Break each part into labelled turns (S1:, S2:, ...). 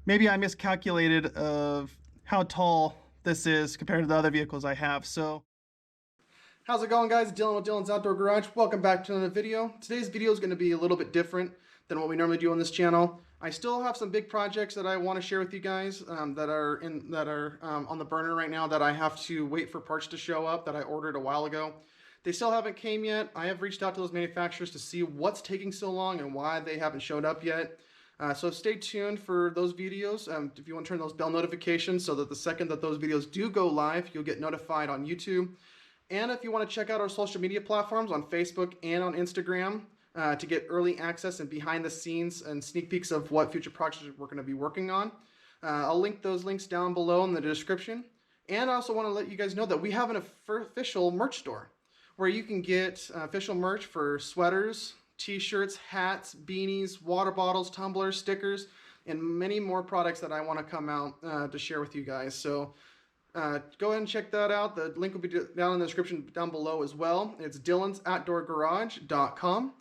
S1: Maybe I miscalculated of how tall this is compared to the other vehicles I have. So how's it going, guys? Dylan with Dylan's Outdoor Garage. Welcome back to another video. Today's video is going to be a little bit different than what we normally do on this channel. I still have some big projects that I want to share with you guys that are on the burner right now that I have to wait for parts to show up that I ordered a while ago. They still haven't came yet. I have reached out to those manufacturers to see what's taking so long and why they haven't showed up yet. So stay tuned for those videos. If you want to turn those bell notifications so that the second that those videos do go live, you'll get notified on YouTube. And if you want to check out our social media platforms on Facebook and on Instagram to get early access and behind the scenes and sneak peeks of what future projects we're going to be working on, I'll link those links down below in the description. And I also want to let you guys know that we have an official merch store where you can get official merch for sweaters, t-shirts, hats, beanies, water bottles, tumblers, stickers, and many more products that I want to come out to share with you guys. So go ahead and check that out. The link will be down in the description down below as well. It's dylans.outdoorgarage.com.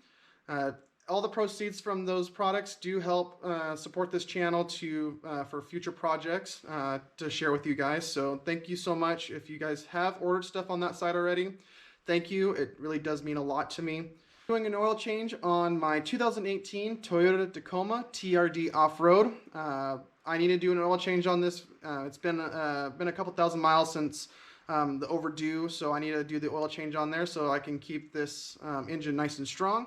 S1: All the proceeds from those products do help support this channel for future projects to share with you guys. So thank you so much. If you guys have ordered stuff on that site already, thank you. It really does mean a lot to me. Doing an oil change on my 2018 Toyota Tacoma TRD Off Road. I need to do an oil change on this. It's been a couple thousand miles since the overdue, so I need to do the oil change on there so I can keep this engine nice and strong.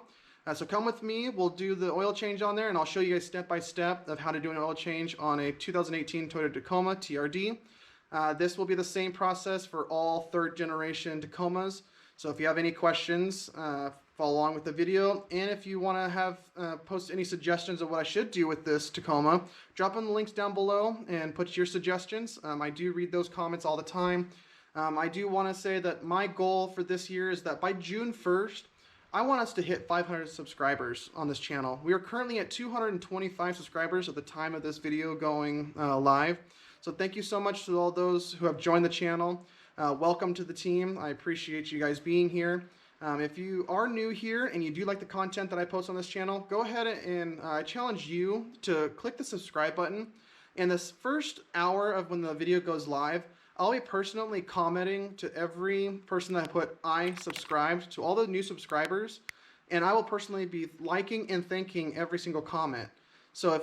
S1: So come with me, we'll do the oil change on there, and I'll show you guys step by step of how to do an oil change on a 2018 Toyota Tacoma TRD. This will be the same process for all third generation Tacomas. So if you have any questions, follow along with the video. And if you want to have post any suggestions of what I should do with this Tacoma, drop in the links down below and put your suggestions. I do read those comments all the time. I do want to say that my goal for this year is that by June 1st, I want us to hit 500 subscribers on this channel. We are currently at 225 subscribers at the time of this video going live. So thank you so much to all those who have joined the channel. Welcome to the team. I appreciate you guys being here. If you are new here and you do like the content that I post on this channel, go ahead and I challenge you to click the subscribe button. In this first hour of when the video goes live, I'll be personally commenting to every person that put I subscribed, to all the new subscribers, and I will personally be liking and thanking every single comment. So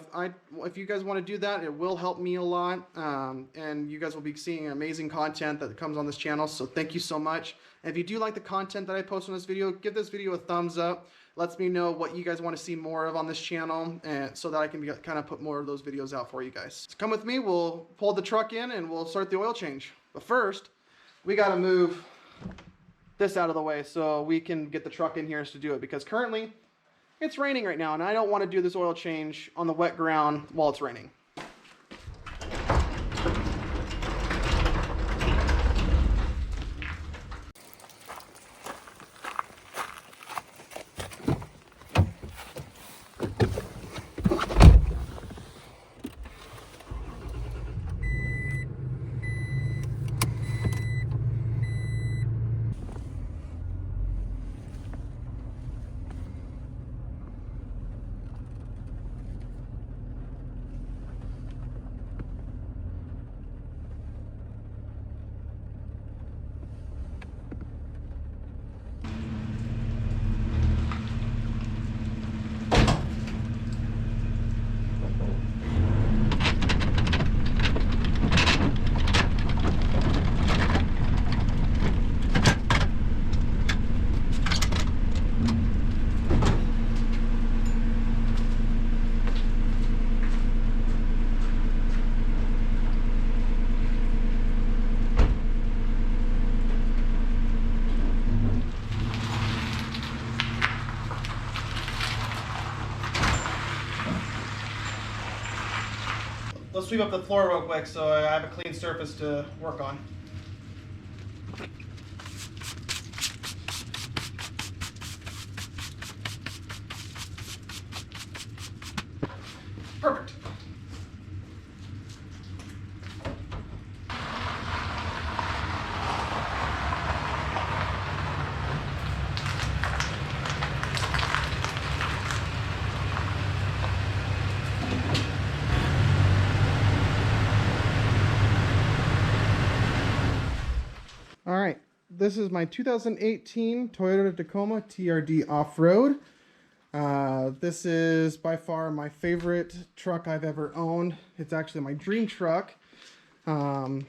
S1: if you guys want to do that, it will help me a lot, and you guys will be seeing amazing content that comes on this channel, so thank you so much. And if you do like the content that I post on this video, give this video a thumbs up. Lets me know what you guys want to see more of on this channel, and so that I can kind of put more of those videos out for you guys. So come with me, we'll pull the truck in and we'll start the oil change. But first, we got to move this out of the way so we can get the truck in here to do it, because currently it's raining right now, and I don't want to do this oil change on the wet ground while it's raining. Let's sweep up the floor real quick so I have a clean surface to work on. Perfect. this is my 2018 Toyota Tacoma TRD Off Road. This is by far my favorite truck I've ever owned. It's actually my dream truck.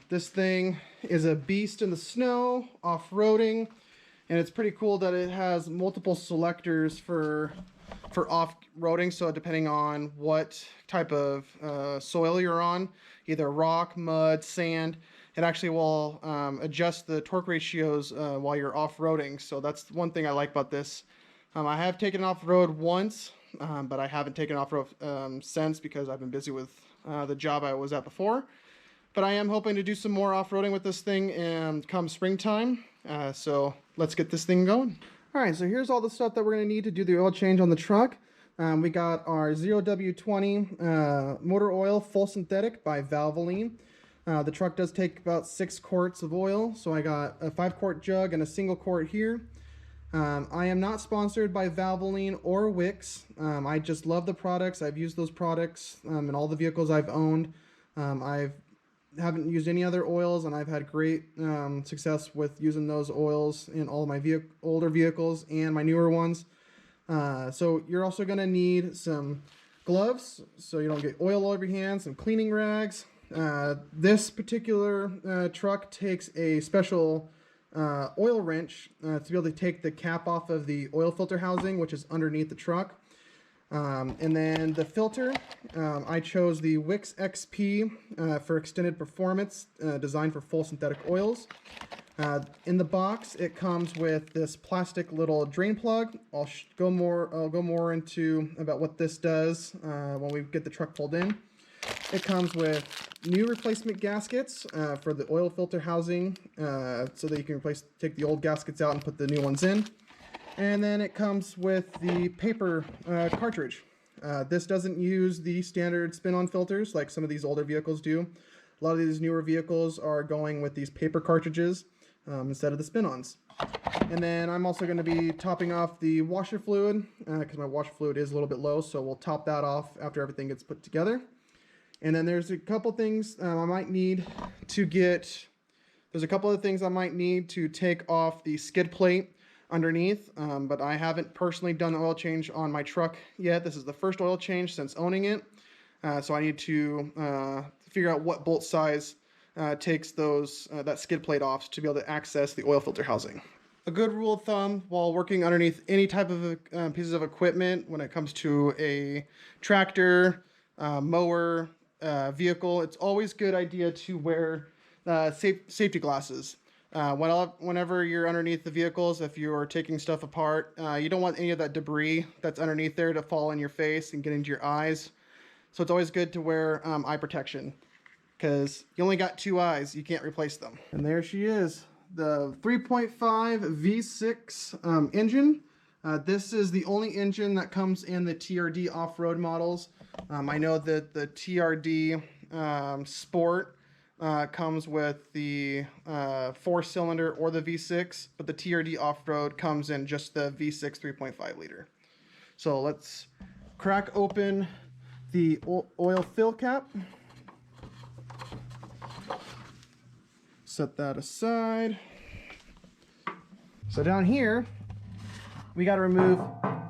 S1: This thing is a beast in the snow, off-roading, and it's pretty cool that it has multiple selectors for off-roading. So depending on what type of soil you're on, either rock, mud, sand, it actually will adjust the torque ratios while you're off-roading. So that's one thing I like about this. I have taken off-road once, but I haven't taken off-road since because I've been busy with the job I was at before. But I am hoping to do some more off-roading with this thing come springtime. So let's get this thing going. All right, so here's all the stuff that we're going to need to do the oil change on the truck. We got our 0W20 motor oil, full synthetic by Valvoline. The truck does take about 6 quarts of oil, so I got a 5-quart jug and a single quart here. I am not sponsored by Valvoline or Wix. I just love the products. I've used those products in all the vehicles I've owned. I haven't used any other oils, and I've had great success with using those oils in all of my older vehicles and my newer ones. So you're also going to need some gloves so you don't get oil all over your hands, some cleaning rags. This particular truck takes a special oil wrench to be able to take the cap off of the oil filter housing, which is underneath the truck. And then the filter, I chose the Wix XP for extended performance, designed for full synthetic oils. In the box, it comes with this plastic little drain plug. I'll go more into about what this does when we get the truck pulled in. It comes with new replacement gaskets for the oil filter housing, so that you can take the old gaskets out and put the new ones in. And then it comes with the paper cartridge. This doesn't use the standard spin-on filters like some of these older vehicles do. A lot of these newer vehicles are going with these paper cartridges instead of the spin-ons. And then I'm also going to be topping off the washer fluid because my washer fluid is a little bit low, so we'll top that off after everything gets put together. And then there's a couple things I might need to there's a couple of things I might need to take off the skid plate underneath, but I haven't personally done the oil change on my truck yet. This is the first oil change since owning it, so I need to figure out what bolt size takes that skid plate off to be able to access the oil filter housing. A good rule of thumb while working underneath any type of pieces of equipment when it comes to a tractor, mower, vehicle, it's always a good idea to wear safety glasses. Whenever you're underneath the vehicles, if you're taking stuff apart, you don't want any of that debris that's underneath there to fall in your face and get into your eyes. So it's always good to wear eye protection because you only got 2 eyes. You can't replace them. And there she is, the 3.5 V6 engine. This is the only engine that comes in the TRD off-road models. I know that the TRD Sport comes with the 4-cylinder or the V6, but the TRD off-road comes in just the V6 3.5 liter. So let's crack open the oil fill cap. Set that aside. So down here, we got to remove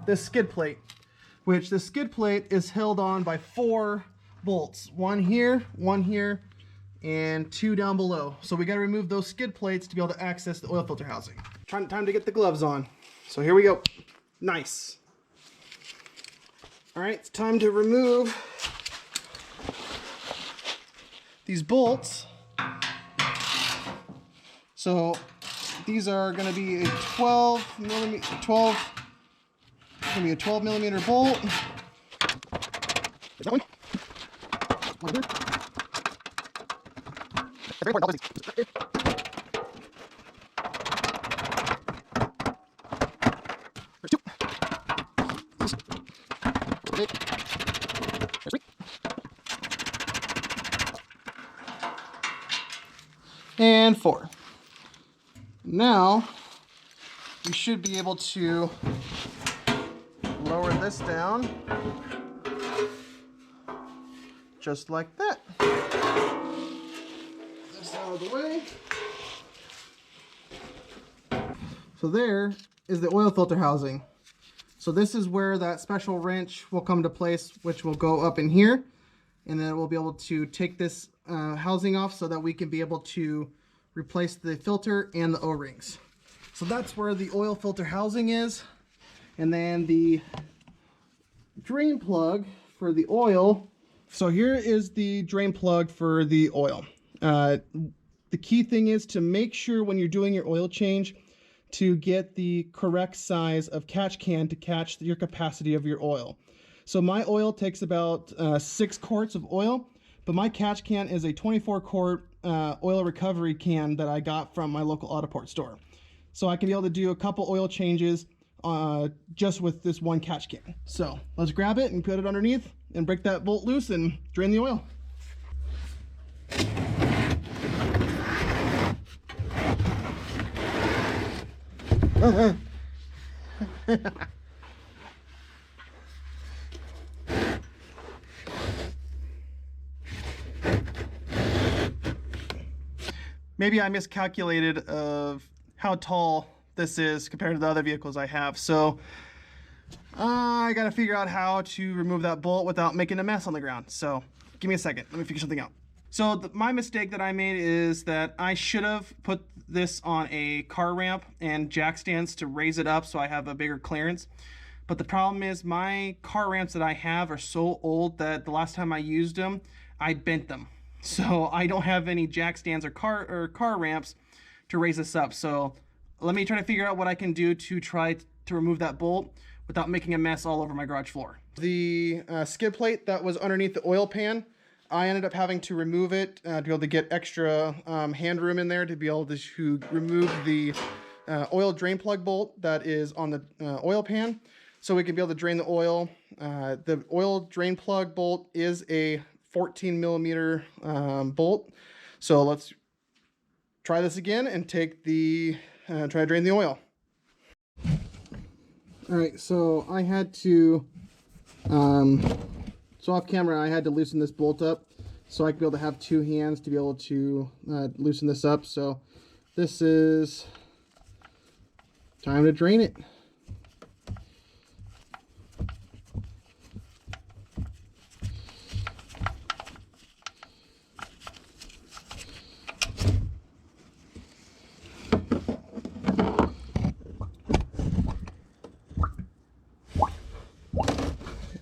S1: this skid plate, which the skid plate is held on by 4 bolts. One here, and 2 down below. So we got to remove those skid plates to be able to access the oil filter housing. Time to get the gloves on. So here we go. Nice. All right, it's time to remove these bolts. So these are going to be a 12 millimeter bolt. That one. One here. Very important. There's 2. There's 3. And 4. Now we should be able to lower this down just like that. This out of the way. So there is the oil filter housing. So this is where that special wrench will come to place, which will go up in here. And then we'll be able to take this housing off so that we can be able to replace the filter and the O-rings. So that's where the oil filter housing is. And then the drain plug for the oil. So here is the drain plug for the oil. The key thing is to make sure when you're doing your oil change to get the correct size of catch can to catch your capacity of your oil. So my oil takes about 6 quarts of oil, but my catch can is a 24 quart oil recovery can that I got from my local Autoport store. So I can be able to do a couple oil changes just with this one catch can. So let's grab it and put it underneath and break that bolt loose and drain the oil. Maybe I miscalculated of how tall this is compared to the other vehicles I have. So I got to figure out how to remove that bolt without making a mess on the ground. So give me a second. Let me figure something out. So my mistake that I made is that I should have put this on a car ramp and jack stands to raise it up so I have a bigger clearance. But the problem is my car ramps that I have are so old that the last time I used them, I bent them. So I don't have any jack stands or car ramps to raise this up. So let me try to figure out what I can do to try to remove that bolt without making a mess all over my garage floor. The skid plate that was underneath the oil pan, I ended up having to remove it to be able to get extra hand room in there to be able to remove the oil drain plug bolt that is on the oil pan so we can be able to drain the oil. The oil drain plug bolt is a 14 millimeter bolt. So let's try this again and take the try to drain the oil. All right, so I had to so off camera I had to loosen this bolt up so I could be able to have 2 hands to be able to loosen this up. So this is time to drain it.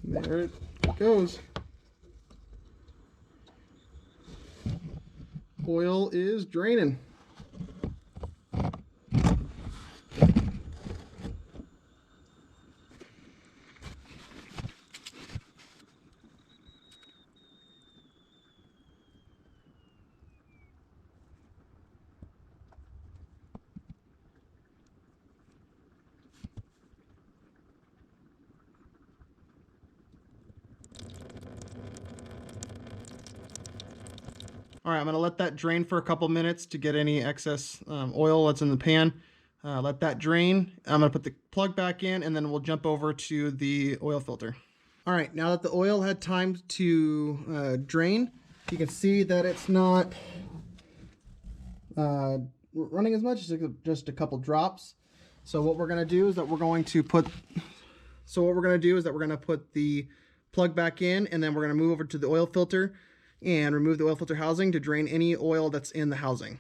S1: There it goes. Oil is draining. All right, I'm gonna let that drain for a couple minutes to get any excess oil that's in the pan. Let that drain. I'm gonna put the plug back in and then we'll jump over to the oil filter. All right, now that the oil had time to drain, you can see that it's not running as much, it's just a couple drops. So what we're gonna do is that we're going to put the plug back in and then we're gonna move over to the oil filter and remove the oil filter housing to drain any oil that's in the housing.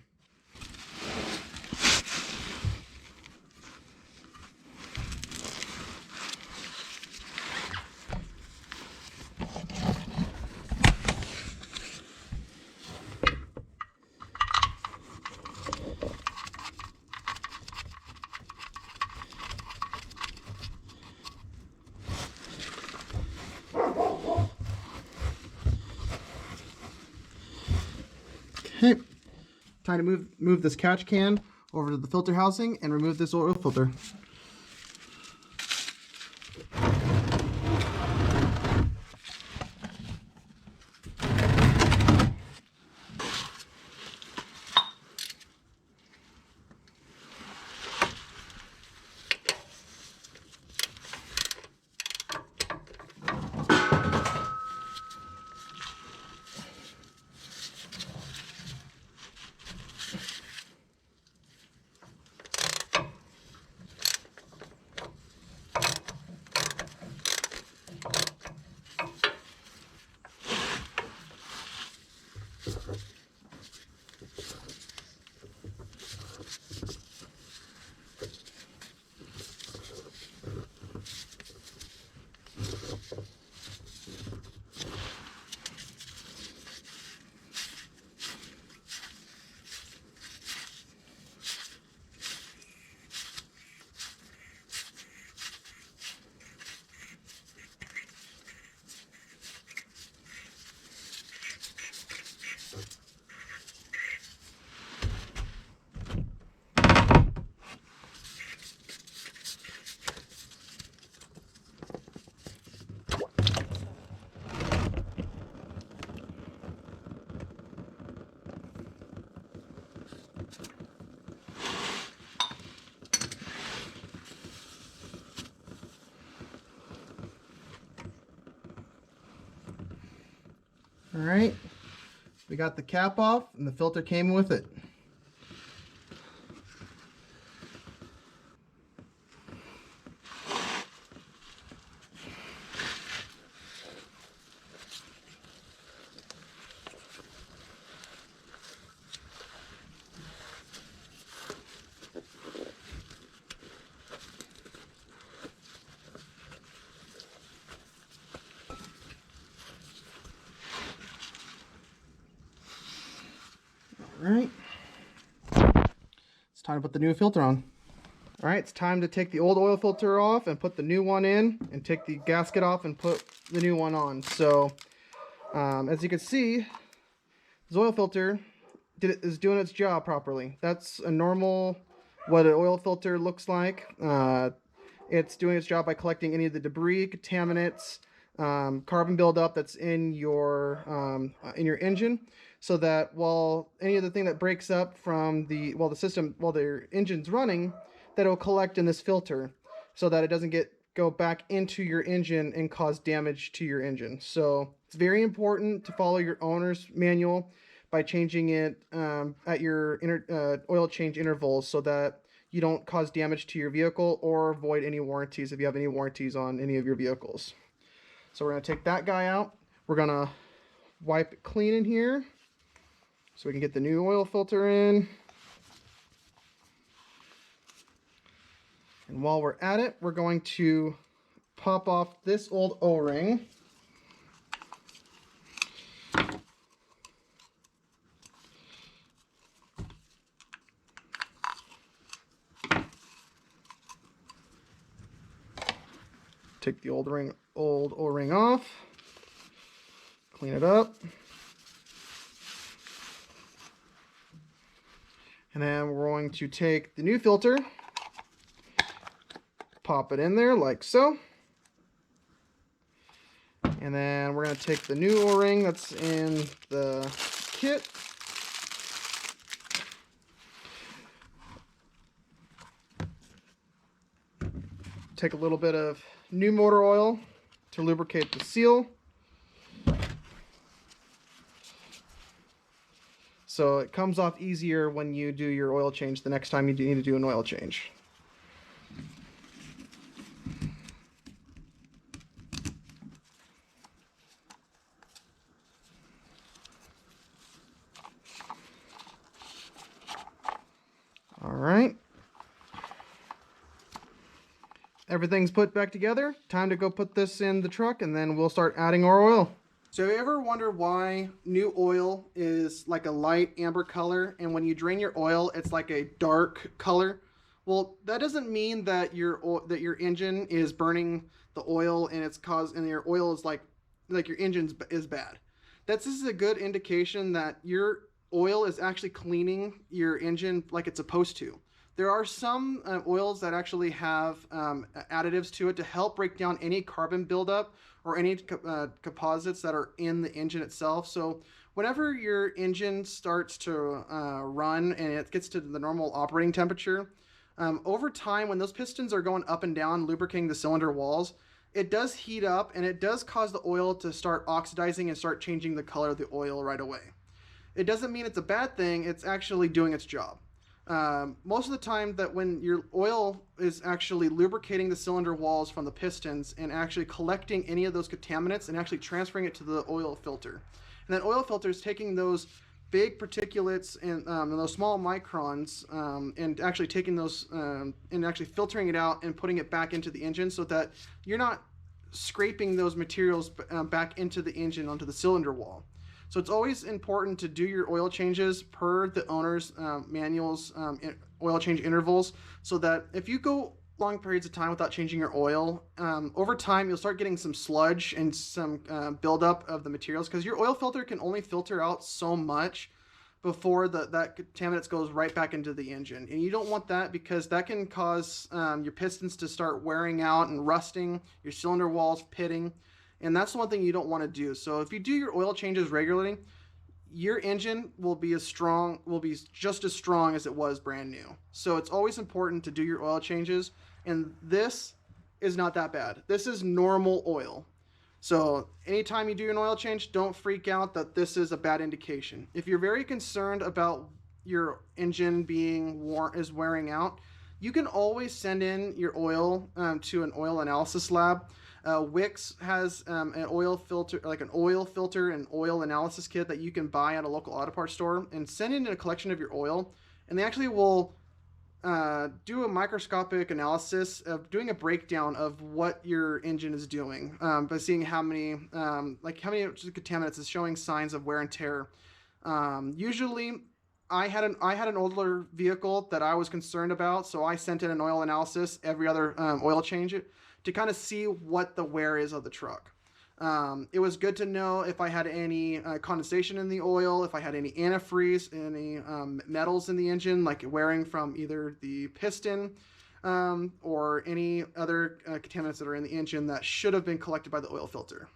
S1: Okay, time to move this catch can over to the filter housing and remove this oil filter. right, we got the cap off and the filter came with it. Alright, it's time to put the new filter on. Alright, it's time to take the old oil filter off and put the new one in, and take the gasket off and put the new one on. So, as you can see, this oil filter is doing its job properly. That's a normal, what an oil filter looks like. It's doing its job by collecting any of the debris, contaminants, carbon buildup that's in your engine, so that while any of the thing that breaks up from the engine's running, that it'll collect in this filter, so that it doesn't go back into your engine and cause damage to your engine. So it's very important to follow your owner's manual by changing it at your oil change intervals, so that you don't cause damage to your vehicle or void any warranties if you have any warranties on any of your vehicles. So we're going to take that guy out. We're going to wipe it clean in here so we can get the new oil filter in. And while we're at it, we're going to pop off this old O-ring. Take the old O-ring off, clean it up, and then we're going to take the new filter, pop it in there like so, and then we're going to take the new O-ring that's in the kit, take a little bit of new motor oil to lubricate the seal, so it comes off easier when you do your oil change the next time you need to do an oil change. All right. Everything's put back together. Time to go put this in the truck, and then we'll start adding our oil. So have you ever wondered why new oil is like a light amber color, and when you drain your oil, it's like a dark color? Well, that doesn't mean that your engine is burning the oil and your oil is like your engine is bad. This is a good indication that your oil is actually cleaning your engine like it's supposed to. There are some oils that actually have additives to it to help break down any carbon buildup or any composites that are in the engine itself. So whenever your engine starts to run and it gets to the normal operating temperature, over time when those pistons are going up and down lubricating the cylinder walls, it does heat up and it does cause the oil to start oxidizing and start changing the color of the oil right away. It doesn't mean it's a bad thing, it's actually doing its job. Most of the time that when your oil is actually lubricating the cylinder walls from the pistons and actually collecting any of those contaminants and actually transferring it to the oil filter. And that oil filter is taking those big particulates and those small microns and actually taking those and actually filtering it out and putting it back into the engine, so that you're not scraping those materials back into the engine onto the cylinder wall. So it's always important to do your oil changes per the owner's manuals, oil change intervals, so that if you go long periods of time without changing your oil, over time you'll start getting some sludge and some buildup of the materials, because your oil filter can only filter out so much before that contaminants goes right back into the engine. And you don't want that, because that can cause your pistons to start wearing out and rusting, your cylinder walls pitting. And that's the one thing you don't want to do. So if you do your oil changes regularly, your engine will be just as strong as it was brand new. So it's always important to do your oil changes. And this is not that bad. This is normal oil. So anytime you do an oil change, don't freak out that this is a bad indication. If you're very concerned about your engine being wearing out, you can always send in your oil to an oil analysis lab. Wix has an oil filter, like an oil filter and oil analysis kit that you can buy at a local auto parts store, and send in a collection of your oil, and they actually will do a microscopic analysis of doing a breakdown of what your engine is doing by seeing how many contaminants is showing signs of wear and tear. Usually, I had an older vehicle that I was concerned about, so I sent in an oil analysis every other oil change to kind of see what the wear is of the truck. It was good to know if I had any condensation in the oil, if I had any antifreeze, any metals in the engine, like wearing from either the piston or any other contaminants that are in the engine that should have been collected by the oil filter.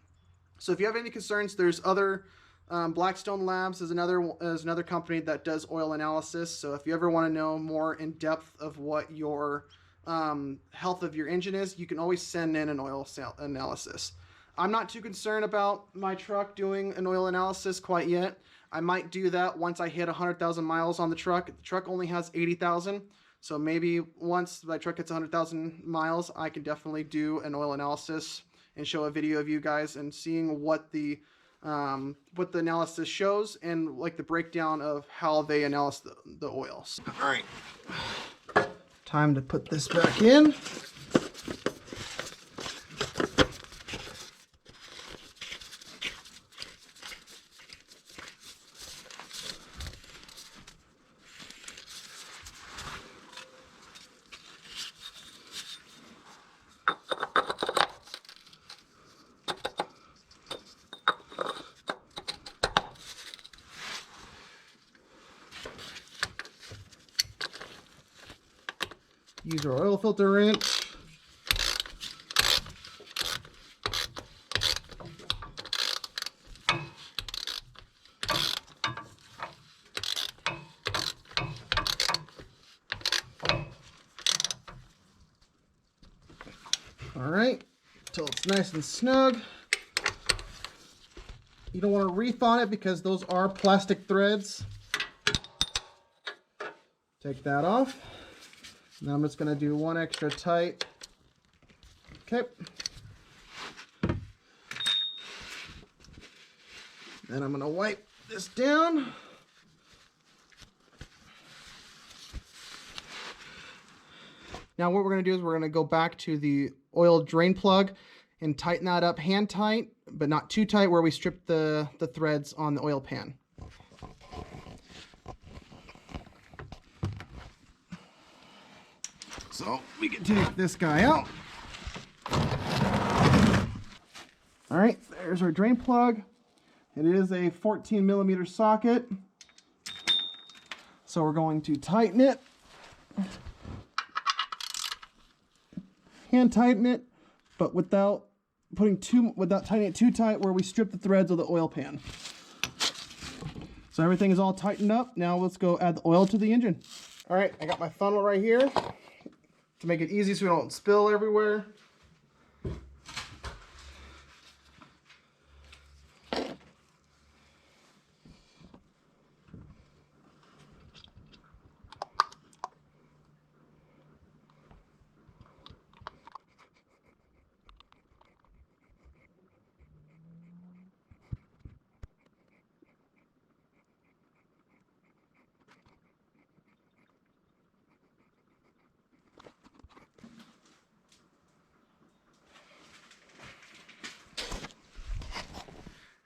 S1: So if you have any concerns, there's other Blackstone Labs is another company that does oil analysis. So if you ever want to know more in depth of what your health of your engine is, you can always send in an oil analysis. I'm not too concerned about my truck doing an oil analysis quite yet. I might do that once I hit 100,000 miles on the truck. The truck only has 80,000. So maybe once my truck hits 100,000 miles, I can definitely do an oil analysis and show a video of you guys and seeing what the analysis shows and like the breakdown of how they analyze the oils. All right, time to put this back in. Use our oil filter wrench. All right, until it's nice and snug. You don't want to reef on it because those are plastic threads. Take that off. Now I'm just going to do one extra tight. Okay. Then I'm going to wipe this down. Now what we're going to do is we're going to go back to the oil drain plug and tighten that up hand tight, but not too tight where we strip the threads on the oil pan. So we can take this guy out. All right, there's our drain plug. It is a 14mm socket. So we're going to tighten it. Hand tighten it, but without tightening it too tight where we strip the threads of the oil pan. So everything is all tightened up. Now let's go add the oil to the engine. All right, I got my funnel right here to make it easy so we don't spill everywhere.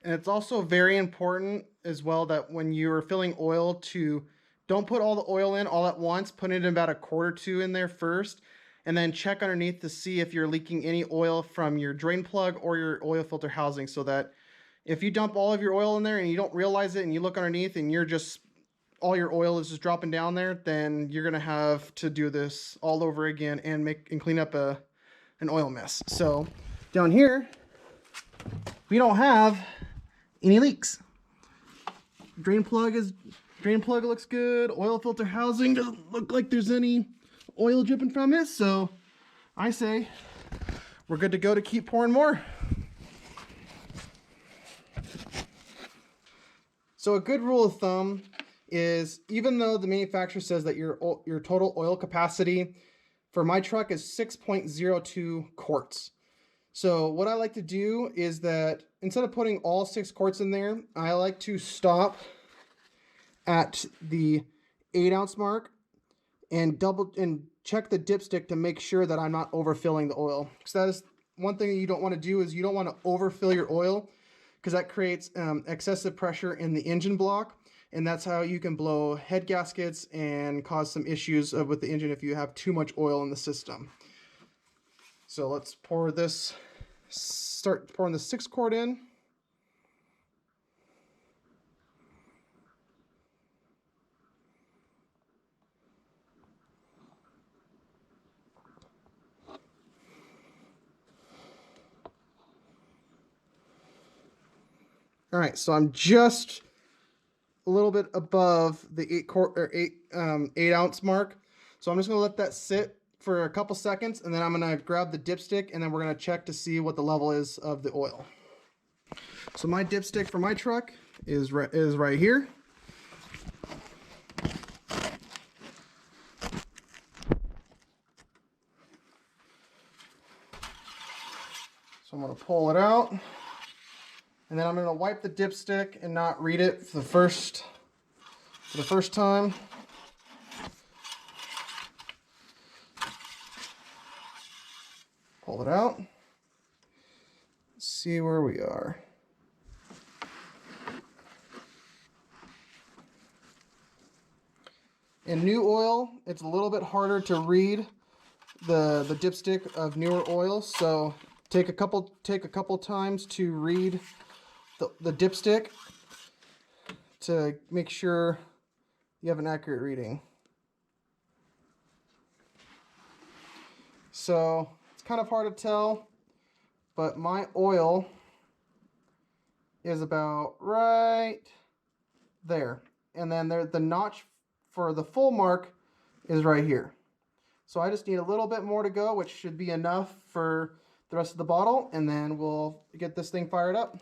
S1: And it's also very important as well that when you're filling oil to don't put all the oil in all at once. Put it in about a quart or two in there first, and then check underneath to see if you're leaking any oil from your drain plug or your oil filter housing, so that if you dump all of your oil in there and you don't realize it and you look underneath and you're just all your oil is just dropping down there, then you're gonna have to do this all over again and clean up an oil mess. So down here we don't have any leaks. Drain plug looks good. Oil filter housing doesn't look like there's any oil dripping from it. So I say we're good to go to keep pouring more. So a good rule of thumb is, even though the manufacturer says that your total oil capacity for my truck is 6.02 quarts. So what I like to do is that instead of putting all 6 quarts in there, I like to stop at the 8-ounce mark and check the dipstick to make sure that I'm not overfilling the oil. Because that is one thing that you don't want to do, is you don't want to overfill your oil, because that creates excessive pressure in the engine block, and that's how you can blow head gaskets and cause some issues with the engine if you have too much oil in the system. So let's start pouring the 6 quart in. All right, so I'm just a little bit above the 8-ounce mark. So I'm just gonna let that sit for a couple seconds, and then I'm gonna grab the dipstick, and then we're gonna check to see what the level is of the oil. So my dipstick for my truck is right here. So I'm gonna pull it out, and then I'm gonna wipe the dipstick and not read it for the first time. Pull it out. Let's see where we are. In new oil, it's a little bit harder to read the dipstick of newer oil, so take a couple times to read the dipstick to make sure you have an accurate reading. So it's kind of hard to tell, but my oil is about right there, and then the notch for the full mark is right here. So I just need a little bit more to go, which should be enough for the rest of the bottle, and then we'll get this thing fired up.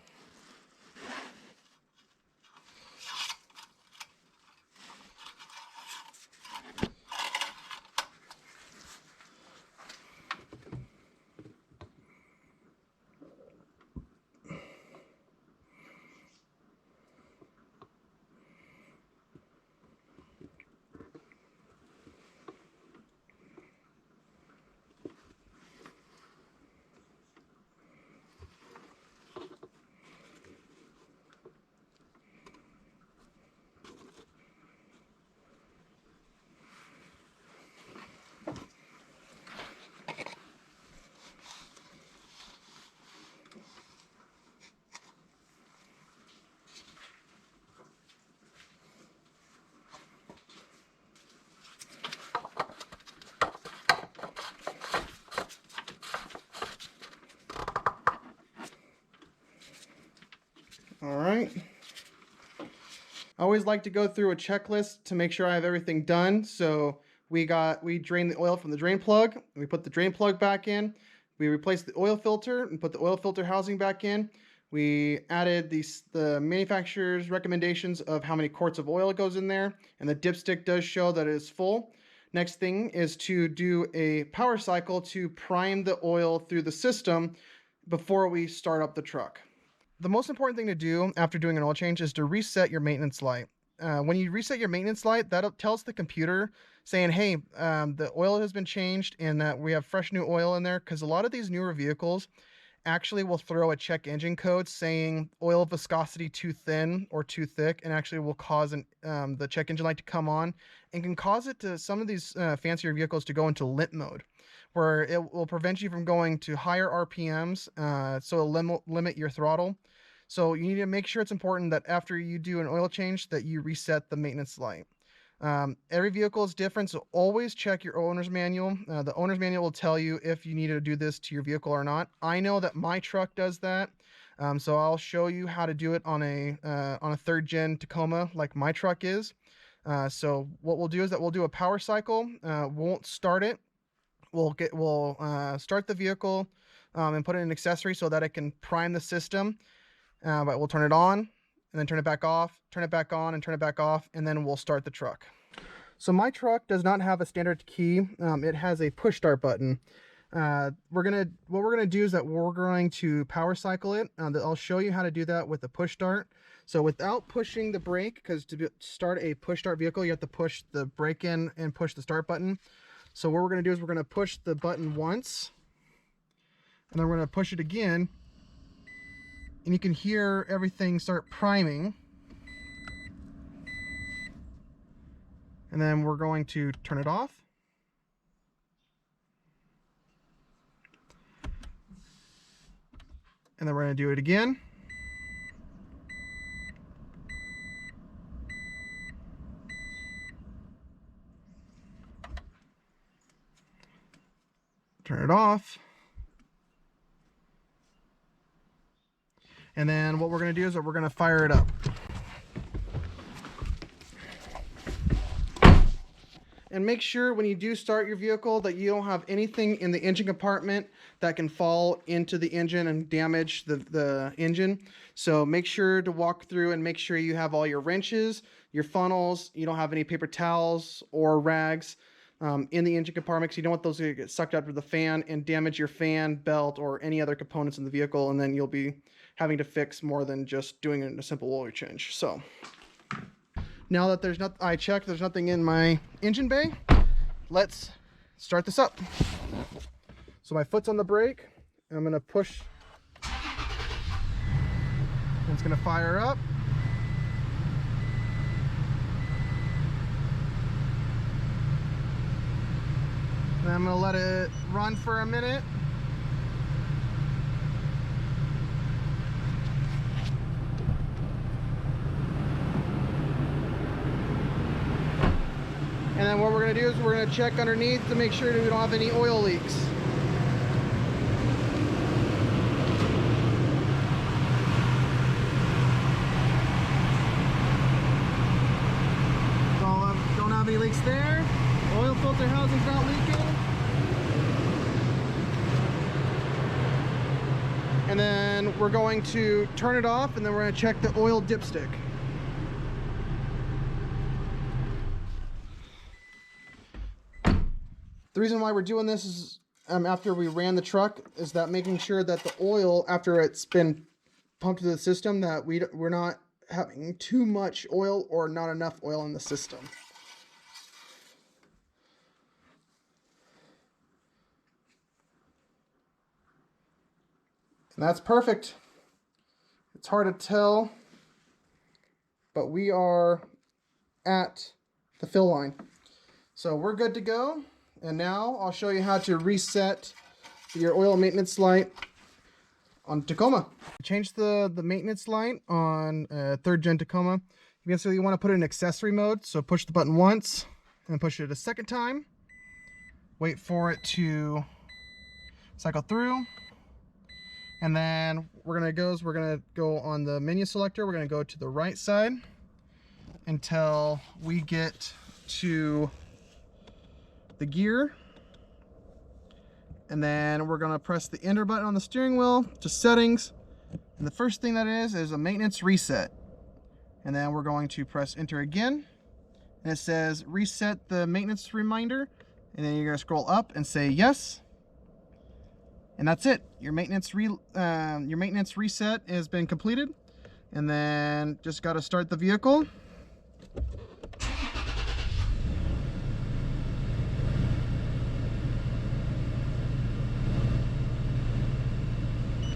S1: All right. I always like to go through a checklist to make sure I have everything done. So we drained the oil from the drain plug. We put the drain plug back in. We replaced the oil filter and put the oil filter housing back in. We added the manufacturer's recommendations of how many quarts of oil goes in there, and the dipstick does show that it is full. Next thing is to do a power cycle to prime the oil through the system before we start up the truck. The most important thing to do after doing an oil change is to reset your maintenance light. When you reset your maintenance light, that tells the computer saying, hey, the oil has been changed and that we have fresh new oil in there, because a lot of these newer vehicles actually will throw a check engine code saying oil viscosity too thin or too thick, and actually will cause the check engine light to come on, and can cause it to some of these fancier vehicles to go into limp mode, where it will prevent you from going to higher RPMs, so it'll limit your throttle. So you need to make sure it's important that after you do an oil change that you reset the maintenance light. Every vehicle is different, so always check your owner's manual. The owner's manual will tell you if you need to do this to your vehicle or not. I know that my truck does that, so I'll show you how to do it on a third-gen Tacoma like my truck is. So what we'll do is that we'll do a power cycle. Won't start it. We'll start the vehicle and put in an accessory so that it can prime the system. But we'll turn it on, and then turn it back off, turn it back on, and turn it back off, and then we'll start the truck. So my truck does not have a standard key. It has a push start button. What we're gonna do is that we're going to power cycle it. I'll show you how to do that with the push start. So without pushing the brake, because to start a push start vehicle, you have to push the brake in and push the start button. So what we're gonna do is we're gonna push the button once, and then we're gonna push it again, and you can hear everything start priming. And then we're going to turn it off. And then we're going to do it again. Turn it off. And then what we're going to do is that we're going to fire it up. And make sure when you do start your vehicle that you don't have anything in the engine compartment that can fall into the engine and damage the engine. So make sure to walk through and make sure you have all your wrenches, your funnels, you don't have any paper towels or rags in the engine compartment, because you don't want those to get sucked out of the fan and damage your fan, belt, or any other components in the vehicle, and then you'll be having to fix more than just doing a simple oil change. So now that I checked there's nothing in my engine bay, let's start this up. So my foot's on the brake, I'm gonna push, and it's gonna fire up. And I'm gonna let it run for a minute. And then what we're going to do is we're going to check underneath to make sure that we don't have any oil leaks. Don't have any leaks there. Oil filter housing's not leaking. And then we're going to turn it off, and then we're going to check the oil dipstick. The reason why we're doing this is after we ran the truck, is that making sure that the oil, after it's been pumped to the system, that we're not having too much oil or not enough oil in the system. And that's perfect. It's hard to tell, but we are at the fill line. So we're good to go. And now I'll show you how to reset your oil maintenance light on Tacoma. Change the maintenance light on 3rd gen Tacoma. You basically want to put it in accessory mode. So push the button once and then push it a second time. Wait for it to cycle through. And then we're going to go on the menu selector. We're going to go to the right side until we get to the gear, and then we're going to press the enter button on the steering wheel to settings, and the first thing that is a maintenance reset, and then we're going to press enter again, and it says reset the maintenance reminder, and then you're going to scroll up and say yes, and that's it. Your maintenance reset has been completed, and then just got to start the vehicle.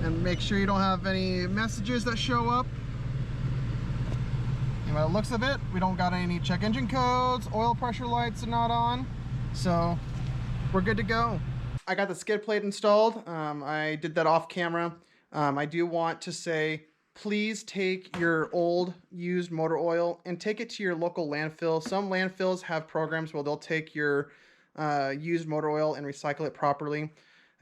S1: And make sure you don't have any messages that show up. And by the looks of it, we don't got any check engine codes, oil pressure lights are not on, so we're good to go. I got the skid plate installed. I did that off camera. I do want to say, please take your old used motor oil and take it to your local landfill. Some landfills have programs where they'll take your used motor oil and recycle it properly.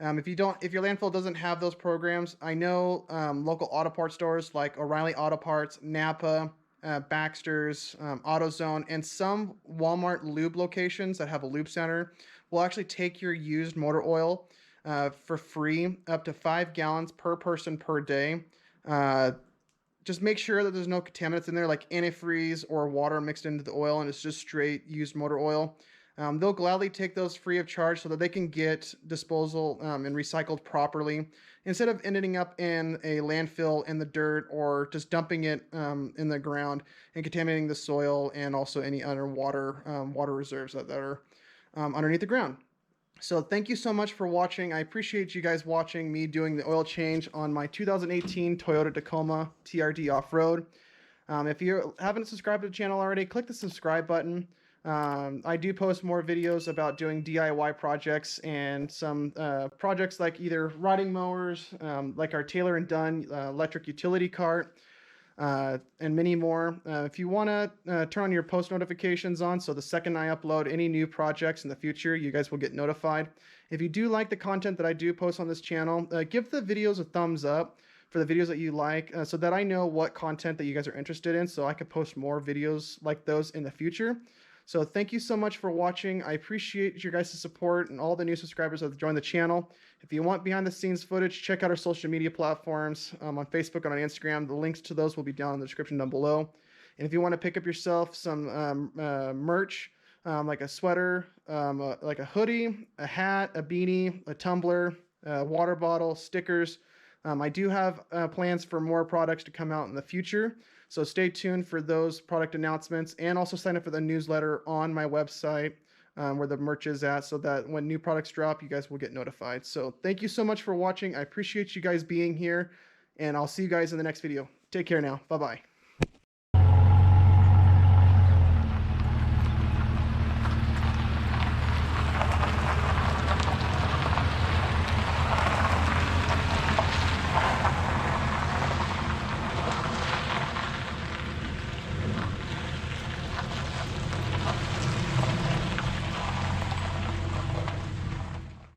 S1: If your landfill doesn't have those programs, I know local auto parts stores like O'Reilly Auto Parts, Napa, Baxter's, AutoZone, and some Walmart lube locations that have a lube center will actually take your used motor oil for free, up to 5 gallons per person per day. just make sure that there's no contaminants in there like antifreeze or water mixed into the oil and it's just straight used motor oil. They'll gladly take those free of charge so that they can get disposal and recycled properly instead of ending up in a landfill in the dirt or just dumping it in the ground and contaminating the soil and also any underwater water reserves that are underneath the ground. So thank you so much for watching. I appreciate you guys watching me doing the oil change on my 2018 Toyota Tacoma TRD Off Road. If you haven't subscribed to the channel already, click the subscribe button. I do post more videos about doing DIY projects and some projects like either riding mowers, like our Taylor and Dunn electric utility cart, and many more. If you want to turn on your post notifications on, so the second I upload any new projects in the future, you guys will get notified. If you do like the content that I do post on this channel, give the videos a thumbs up for the videos that you like, so that I know what content that you guys are interested in, so I can post more videos like those in the future. So thank you so much for watching. I appreciate your guys' support and all the new subscribers that have joined the channel. If you want behind the scenes footage, check out our social media platforms on Facebook and on Instagram. The links to those will be down in the description down below. And if you want to pick up yourself some merch, like a sweater, like a hoodie, a hat, a beanie, a tumbler, a water bottle, stickers, I do have plans for more products to come out in the future. So stay tuned for those product announcements and also sign up for the newsletter on my website where the merch is at so that when new products drop, you guys will get notified. So thank you so much for watching. I appreciate you guys being here and I'll see you guys in the next video. Take care now. Bye-bye.